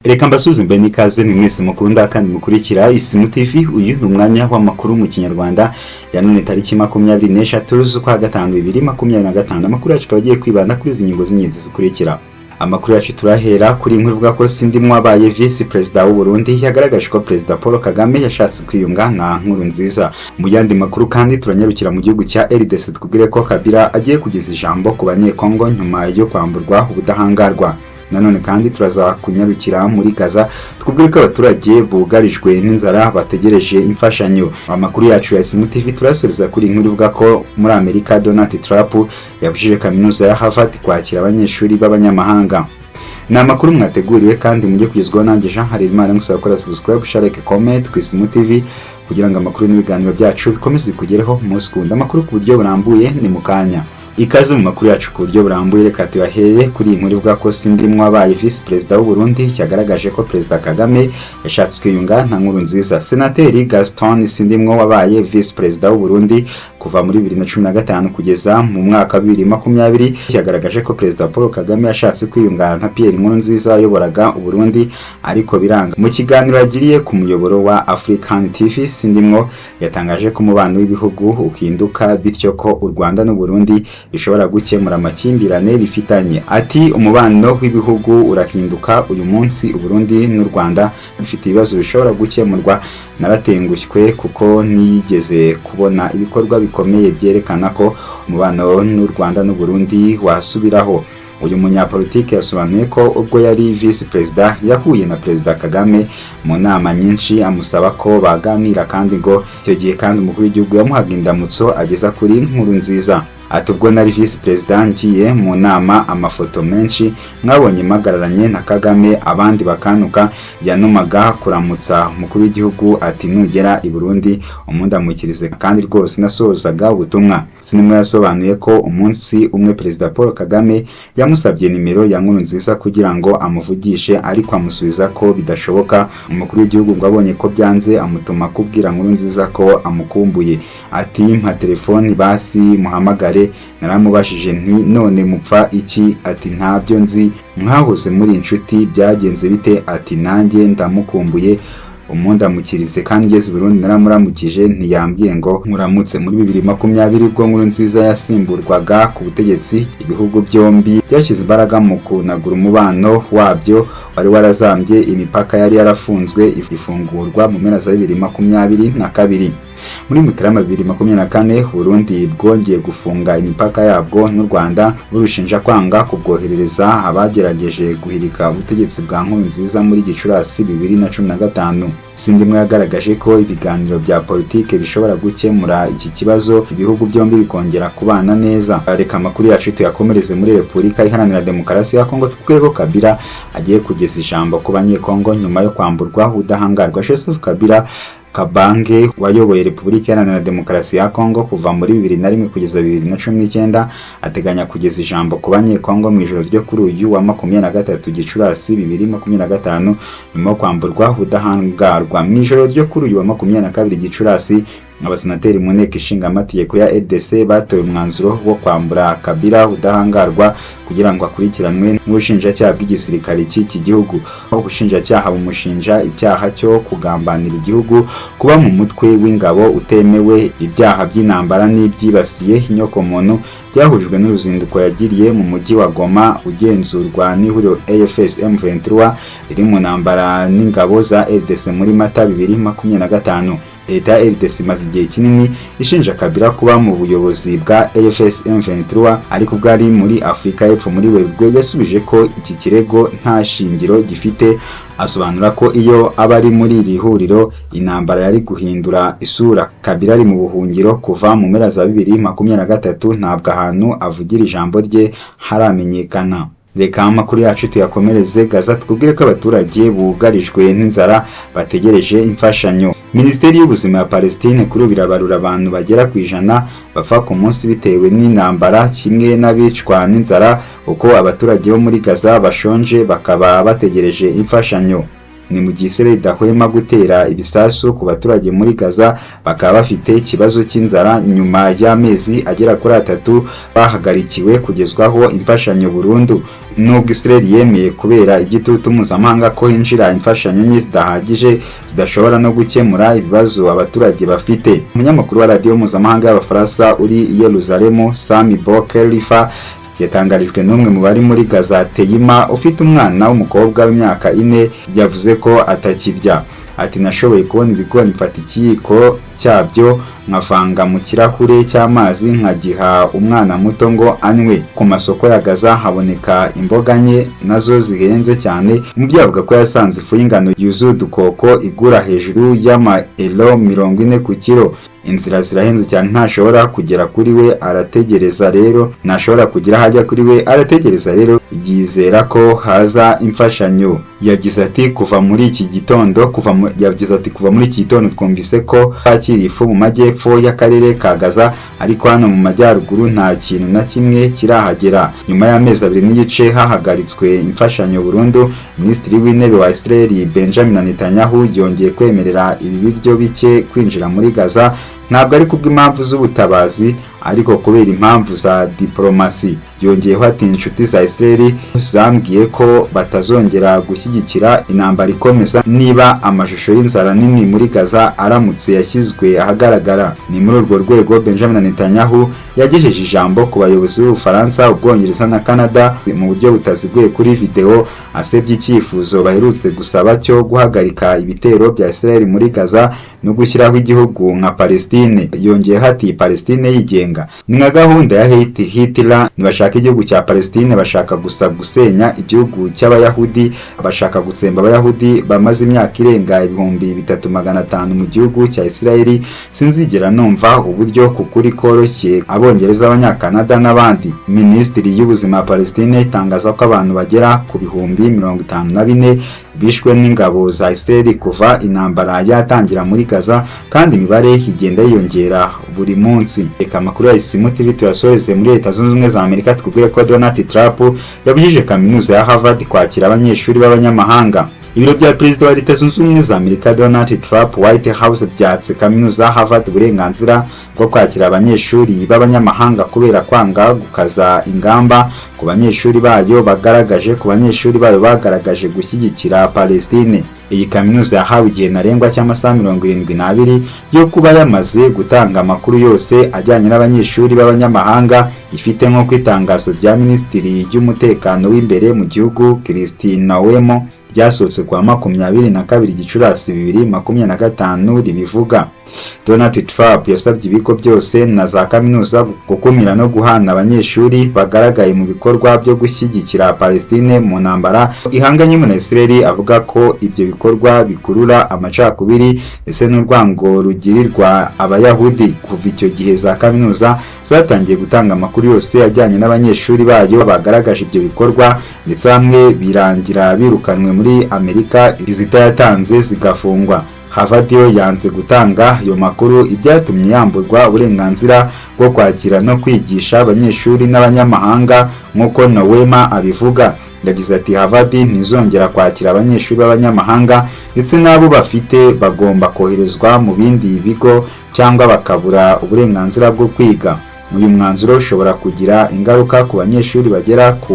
Reka mbasuzumbe n'ikaze mwese mukunda kandi mukurikira Isimu TV. Uyu ni umwanya w'amakuru mu Kinyarwanda ya none tariki 23 z'ukwa gatanu 2025. Amakuru yacu agiye kwibanda kuri izi ngingo z'ingenzi zikurikira. Amakuru yacu turahera kuri inkuru ivuga ko Sindimwo wabaye Vice President w'u Burundi yagaragaje ko President Paul Kagame yashatse kwiyunga na Nkurunziza. Mu yandi makuru kandi turanyarukira mu gihugu cya RDC twubwire ko Kabila agiye kugeza ijambo ku banyekongo nyuma yo kwamburwa ubudahangarwa. Nanone kandi turaza kunyarukira muri Gaza twubwire ko abaturage bugarijwe n'inzara bategereje imfashanyo. Amakuru yacu ya Isimu TV turasoreza kuri inkuru ivuga ko muri Amerika Donald Trump yabujije kaminuza ya Harvard kwakira abanyeshuri b'abanyamahanga. Ni amakuru mwateguriwe kandi mujye kugezwaho nanjye Jean Harerimana. Ngusaba gukora subscribe, share, comment ku Isimu TV kugira ngo amakuru n'ibiganiro byacu bikomeze kugereho umunsi ku wundi. Amakuru ku buryo burambuye ni mukanya. Ikaze mu makuru yacu ku buryo burambuye. Reka tuyahere kuri inkuru ivuga ko Sindimwo wabaye Vice President w'u Burundi yagaragaje ko President Kagame yashatse kwiyunga na Nkurunziza. Senateri Gaston Sindimwo wabaye Vice President w'u Burundi kuva muri 2015 kugeza mu mwaka 2020 yagaragaje ko President Paul Kagame yashatse kwiyunga na Pierre Nkurunziza wayoboraga u Burundi ariko biranga. Mu kiganiro yagiriye ku muyoboro wa African TV, Sindimwo yatangaje ko umubano w'ibihugu ukinduka bityo ko u Rwanda n'u Burundi bishobora gukemura amakimbirane bifitanye. Ati umubano w'ibihugu urakinduka uyu munsi, u Burundi n'u Rwanda bifite ibibazo bishobora gukemurwa. Naratengushywe kuko niyigeze kubona ibikorwa bikomeye byerekana ko umubano n'u Rwanda n'u Burundi wasubiraho. Uyu munyapolitike yasobanuye ko ubwo yari Vice President yahuye na President Kagame mu nama nyinshi amusaba ko baganira, kandi ngo icyo gihe kandi umukuru w'igihugu yamuhaga indamutso ageza kuri Nkurunziza. Ati ubwo nari Vice President ngiye mu nama amafoto menshi mwabonye magararanye na Kagame, abandi bakanuka, yanumaga kuramutsa umukuru w'igihugu ati nugera i Burundi umundamukirize, kandi rwose nasozaga ubutumwa. Sinimwe yasobanuye ko umunsi umwe President Paul Kagame yamusabye nimero ya Nkurunziza kugira ngo amuvugishe, ariko amusubiza ko bidashoboka. Umukuru w'igihugu ngo abonye ko byanze amutuma kubwira Nkurunziza ko amukumbuye. Ati mpa telefoni basi muhamagare. Naramubashije nti none mupfa iki? Ati ntabyo nzi, mwahoze muri inshuti, byagenze bite? Ati nanjye ndamukumbuye umundamukirize, kandi ngeze Burundi naramuramukije ntiyambwiye ngo nkuramutse. Muri 2020 ubwo Nkurunziza yasimburwaga ku butegetsi, ibihugu byombi byashyize imbaraga mu kunagura umubano wabyo wari warazambye. Imipaka yari yarafunzwe ifungurwa mu mpera za 2022. Muri Mutarama 2024 Burundi bwongeye gufunga imipaka yabwo n'u Rwanda burushinja kwanga kubwoherereza abagerageje guhirika ubutegetsi bwa Nkurunziza muri Gicurasi 2015. Sindimwo yagaragaje ko ibiganiro bya politike bishobora gukemura iki kibazo, ibihugu byombi bikongera kubana neza. Reka amakuru yacu tuyakomereze muri Repubulika Iharanira Demokarasi ya Kongo twubwire ko Kabila agiye kugeza ijambo ku banyekongo nyuma yo kwamburwa ubudahangarwa. Joseph Kabila Kabange wayoboye Repubulika Iharanira Demokarasi ya Kongo kuva muri 2001 kugeza 2019 ateganya kugeza ijambo ku banyekongo mu ijoro ryo kuri uyu wa 23 Gicurasi 2025 nyuma yo kwamburwa ubudahangarwa. Mu ijoro ryo kuri uyu wa 22 Gicurasi abasenateri mu nteko ishinga amategeko ya RDC batoye umwanzuro wo kwambura Kabila ubudahangarwa kugira ngo akurikiranwe n'ubushinjacyaha bw'igisirikare cy'iki gihugu. Ubushinjacyaha bumushinja icyaha cyo kugambanira igihugu, kuba mu mutwe w'ingabo utemewe, ibyaha by'intambara n'ibyibasiye inyokomuntu byahujwe n'uruzinduko yagiriye mu mujyi wa Goma ugenzurwa n'ihuriro AFS M23 riri mu ntambara n'ingabo za RDC muri Mata 2025. Leta ya RDC imaze igihe kinini ishinja Kabila kuba mu buyobozi bwa AFS M23, ariko bwari muri Afurika y'Epfo muri Werurwe yasubije ko iki kirego nta shingiro gifite. Asobanura ko iyo abari muri iri huriro intambara yari guhindura isura. Kabila ari mu buhungiro kuva mu mpera za 2023, ntabwo ahantu avugira ijambo rye haramenyekana. Reka amakuru yacu tuyakomereze Gaza twubwire ko abaturage bugarijwe n'inzara bategereje imfashanyo. Minisiteri y'ubuzima ya Palestine kuri birabarura abantu bagera ku 100 bapfa ku munsi bitewe n'intambara, kimwe n'abicwa n'inzara, uko abaturage bo muri Gaza bashonje bakaba bategereje imfashanyo. ni mu gihe Israel idahwema gutera ibisasu ku baturage muri Gaza bakaba bafite ikibazo cy'inzara nyuma y'amezi agera kuri 3 bahagarikiwe kugezwaho imfashanyo burundu. Nubwo Israel yemeye kubera igitutu mpuzamahanga ko hinjira imfashanyo nyinshi zidahagije zidashobora no gukemura ibibazo abaturage bafite. Umunyamakuru wa radio mpuzamahanga y'Abafaransa uri i Yerusalemu, Sami Bokelifa, yatangarijwe n'umwe mu bari muri Gaza Teyima ufite umwana w'umukobwa w'imyaka 4, yavuze ko atakirya. Ati nashoboye kubona ibigori mfata ikiyiko cyabyo nkavanga mu kirahure cy'amazi nkagiha umwana muto ngo anywe. Ku masoko ya Gaza haboneka imboga nke nazo zihenze cyane. Umubyeyi avuga ko yasanze ifu y'ingano yuzuye udukoko igura hejuru y'ama-euro 40 ku kilo. Inzira zirahenze cyane, ntashobora kugera kuri we, arategereza rero ntashobora kugira hajya kuri we, arategereza rero yizera ko haza imfashanyo. Yagize ati kuva muri iki gitondo kuva muri iki gitondo twumvise ko hakiri ifu mu majyepfo y'akarere ka Gaza, ariko hano mu majyaruguru nta kintu na kimwe kirahagera. Nyuma y'amezi 2 n'igice hahagaritswe imfashanyo burundu, Minisitiri w'Intebe wa Israel Benjamin Netanyahu yongeye kwemerera ibi biryo bike kwinjira muri Gaza, ntabwo ari kubw'impamvu z'ubutabazi ariko kubera impamvu za diplomasi. Yongeyeho ati inshuti za Israel zambwiye ko batazongera gushyigikira intambara ikomeza niba amashusho y'inzara nini muri Gaza aramutse yashyizwe ahagaragara. Ni muri urwo rwego Benjamin Netanyahu yagejeje ijambo ku bayobozi b'Ubufaransa, Ubwongereza na Canada mu buryo butaziguye kuri video, asebye icyifuzo baherutse gusaba cyo guhagarika ibitero bya Israel muri Gaza no gushyiraho igihugu nka Palestine. Yongeyeho ati Palestine yigenga ni nka gahunda ya Hitler, ntibashaka igihugu cya Palestine, bashaka gusa gusenya igihugu cy'Abayahudi, bashaka gutsemba Abayahudi bamaze imyaka irenga 3500 mu gihugu cya Israel. Sinzigera numva uburyo kukuri koroshye Abongereza, Abanyakanada n'abandi. Minisitiri y'ubuzima Palestine itangaza ko abantu bagera ku 54,000 bishwe n'ingabo za Israel kuva intambara yatangira muri Gaza, kandi imibare igenda yiyongera buri munsi. Reka amakuru ya Isimu TV tuyasoreze muri Leta Zunze Ubumwe za Amerika, twubwire ko Donald Trump yabujije kaminuza ya Harvard kwakira abanyeshuri b'abanyamahanga. Ibiro bya Perezida wa Leta Zunze Ubumwe za Amerika Donald Trump White House byatse kaminuza Harvard uburenganzira bwo kwakira abanyeshuri b'abanyamahanga kubera kwanga gukaza ingamba ku banyeshuri bayo bagaragaje gushyigikira Palestine. Iyi kaminuza yahawe igihe ntarengwa cy'amasaha 72 yo kuba yamaze gutanga amakuru yose ajyanye n'abanyeshuri b'abanyamahanga, ifite nko kwitangazo rya Minisitiri y'Umutekano w'imbere mu gihugu Christine Wemo ryasohotse kwa 22 Gicurasi 2025 ribivuga. Donald Trump yasabye ibigo byose na za kaminuza gukumira no guhana abanyeshuri bagaragaye mu bikorwa byo gushyigikira Palestine mu ntambara ihanganye na Israel, avuga ko ibyo bikorwa bikurura amacakubiri ndetse n'urwango rugirirwa Abayahudi. Kuva icyo gihe za kaminuza zatangiye gutanga amakuru yose ajyanye n'abanyeshuri bayo bagaragaje ibyo bikorwa, ndetse bamwe birangira birukanwe muri Amerika, izitayatanze zigafungwa. Harvard yo yanze gutanga ayo makuru, ibyatumye yamburwa uburenganzira bwo kwakira no kwigisha abanyeshuri n'abanyamahanga nk'uko Nowema abivuga. Yagize ati Harvard ntizongera kwakira abanyeshuri b'abanyamahanga, ndetse n'abo bafite bagomba koherezwa mu bindi bigo cyangwa bakabura uburenganzira bwo kwiga. Uyu mwanzuro ushobora kugira ingaruka ku banyeshuri bagera ku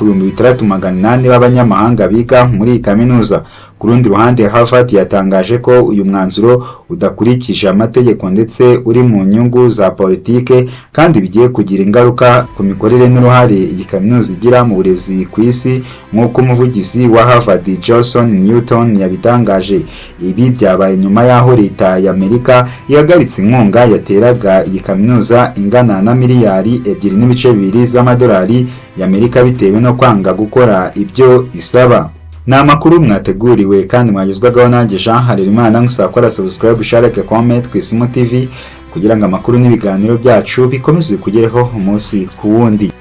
6,800 b'abanyamahanga biga muri kaminuza. Ku rundi ruhande Harvard yatangaje ko uyu mwanzuro udakurikije amategeko ndetse uri mu nyungu za politike, kandi bigiye kugira ingaruka ku mikorere n'uruhare iyi kaminuza igira mu burezi ku isi, nk'uko umuvugizi wa Harvard Johnson Newton yabitangaje. Ibi byabaye nyuma y'aho Leta y'Amerika ihagaritse inkunga yateraga iyi kaminuza ingana na miliyari 2.2 z'amadolari y'Amerika bitewe no kwanga gukora ibyo isaba. Ni amakuru mwateguriwe kandi mwagezwagaho nanjye Jean Harerimana. Musakora subscribe, share, comment ku Isimu TV kugira ngo amakuru n'ibiganiro byacu bikomeze kugereho umunsi ku wundi.